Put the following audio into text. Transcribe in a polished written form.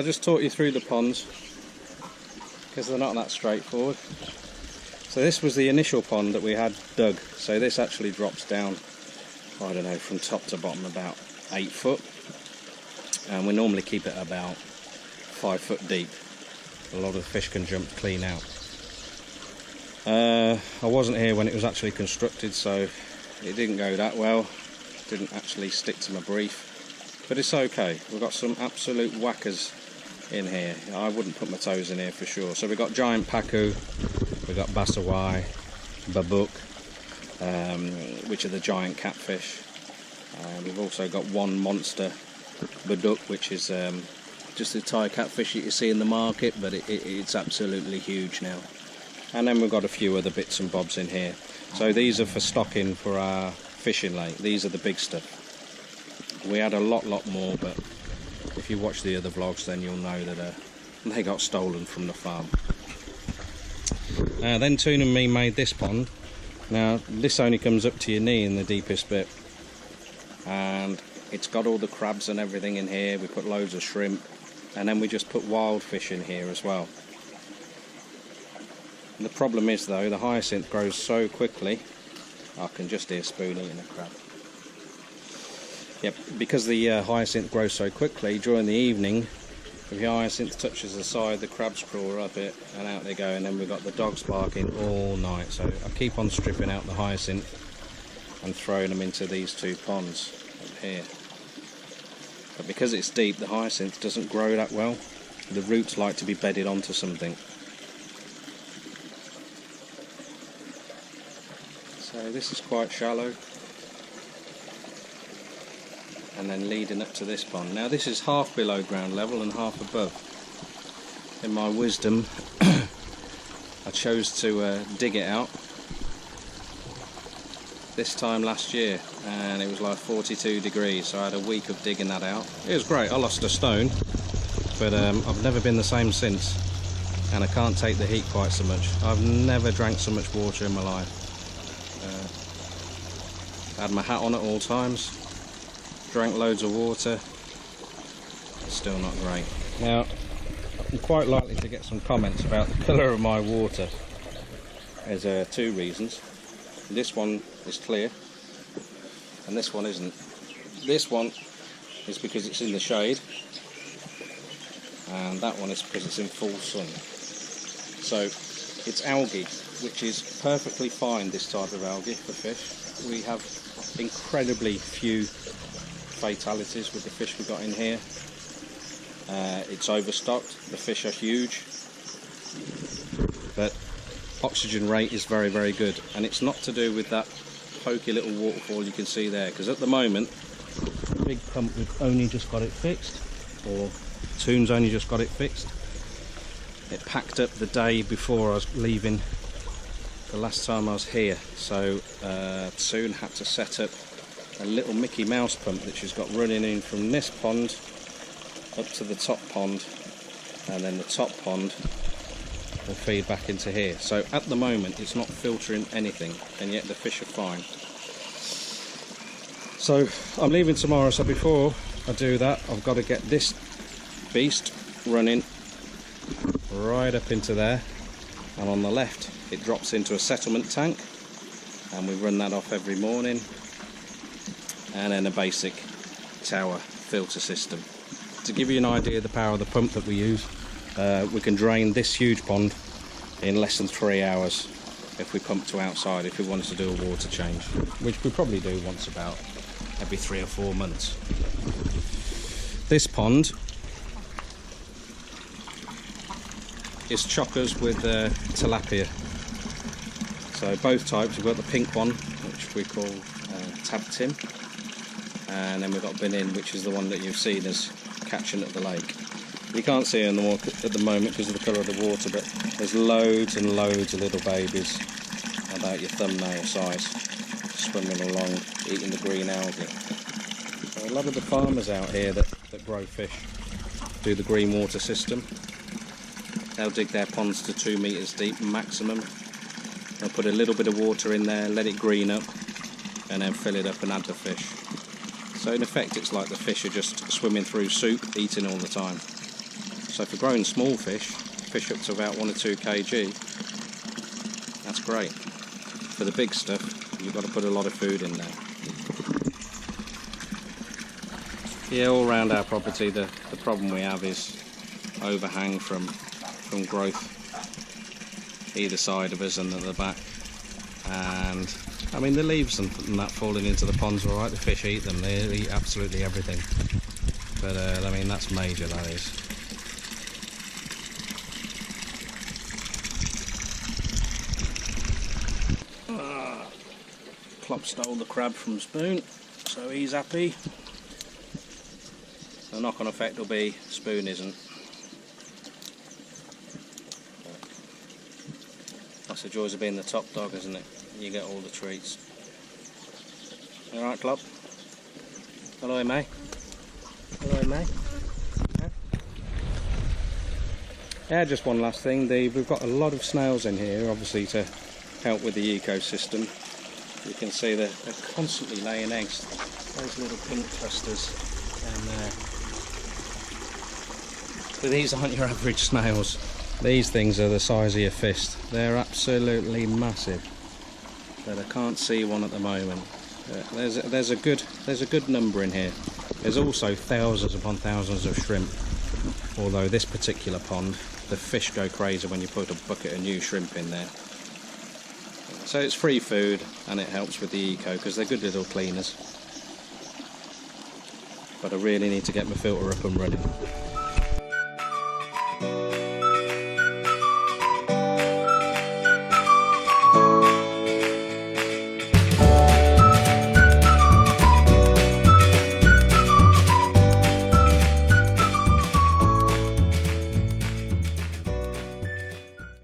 I'll just talk you through the ponds, because they're not that straightforward. So this was the initial pond that we had dug. So this actually drops down, I don't know, from top to bottom about 8 foot. And we normally keep it about 5 foot deep. A lot of the fish can jump clean out. I wasn't here when it was actually constructed, so it didn't go that well. Didn't actually stick to my brief, but it's okay. We've got some absolute whackers in here. I wouldn't put my toes in here for sure. So we've got giant pacu, we've got basawai, babuk, which are the giant catfish. We've also got one monster baduk, which is just a Thai catfish that you see in the market, but it's absolutely huge now. And then we've got a few other bits and bobs in here. So these are for stocking for our fishing lake. These are the big stuff. We had a lot more, but if you watch the other vlogs, then you'll know that they got stolen from the farm. Then Toon and me made this pond. Now this only comes up to your knee in the deepest bit, and it's got all the crabs and everything in here. We put loads of shrimp, and then we just put wild fish in here as well. The problem is though, the hyacinth grows so quickly. I can just hear Spoon eating a crab. Yep, because the hyacinth grows so quickly, during the evening, if the hyacinth touches the side, the crabs crawl up it and out they go, and then we've got the dogs barking all night. So I keep on stripping out the hyacinth and throwing them into these two ponds up here. But because it's deep, the hyacinth doesn't grow that well. The roots like to be bedded onto something. So this is quite shallow, and then leading up to this pond. Now this is half below ground level and half above. In my wisdom, I chose to dig it out this time last year, and it was like 42 degrees, so I had a week of digging that out. It was great. I lost a stone, but I've never been the same since, and I can't take the heat quite so much. I've never drank so much water in my life. Had my hat on at all times, drank loads of water, still not great. Now I'm quite likely to get some comments about the colour of my water. There's two reasons. This one is clear and this one isn't. This one is because it's in the shade, and that one is because it's in full sun. So it's algae, which is perfectly fine, this type of algae for fish. We have incredibly few fatalities with the fish we've got in here. It's overstocked, the fish are huge, but oxygen rate is very good, and it's not to do with that pokey little waterfall you can see there, because at the moment the big pump, we've only just got it fixed, or Toon's only just got it fixed. It packed up the day before I was leaving the last time I was here, so Toon had to set up a little Mickey Mouse pump that she's got running in from this pond up to the top pond, and then the top pond will feed back into here. So at the moment it's not filtering anything, and yet the fish are fine. So I'm leaving tomorrow, so before I do that I've got to get this beast running right up into there, and on the left it drops into a settlement tank, and we run that off every morning, and then a basic tower filter system. To give you an idea of the power of the pump that we use, we can drain this huge pond in less than 3 hours if we pump to outside, if we wanted to do a water change, which we probably do once about every 3 or 4 months. This pond is chockers with tilapia. So both types. We've got the pink one, which we call tab tim, and then we've got benin, which is the one that you've seen us catching at the lake. You can't see it at the moment because of the colour of the water, but there's loads and loads of little babies about your thumbnail size swimming along, eating the green algae. So a lot of the farmers out here that grow fish do the green water system. They'll dig their ponds to 2 meters deep maximum. They'll put a little bit of water in there, let it green up, and then fill it up and add the fish. So in effect it's like the fish are just swimming through soup, eating all the time. So for growing small fish, fish up to about 1 or 2 kg, that's great. For the big stuff, you've got to put a lot of food in there. Yeah, all around our property, the problem we have is overhang from growth either side of us and at the back. And I mean, the leaves and that falling into the ponds are alright, the fish eat them, they eat absolutely everything. But I mean, that's major, that is. Klopp stole the crab from Spoon, so he's happy. The knock-on effect will be Spoon isn't. That's the joys of being the top dog, isn't it? You get all the treats. Alright, Klopp? Hello, mate. Hello, mate. Yeah, just one last thing. We've got a lot of snails in here, obviously, to help with the ecosystem. You can see they're constantly laying eggs. Those little pink clusters down there. But these aren't your average snails. These things are the size of your fist. They're absolutely massive. But I can't see one at the moment. There's a good number in here. There's also thousands upon thousands of shrimp. Although this particular pond, the fish go crazy when you put a bucket of new shrimp in there. So it's free food and it helps with the eco because they're good little cleaners. But I really need to get my filter up and running.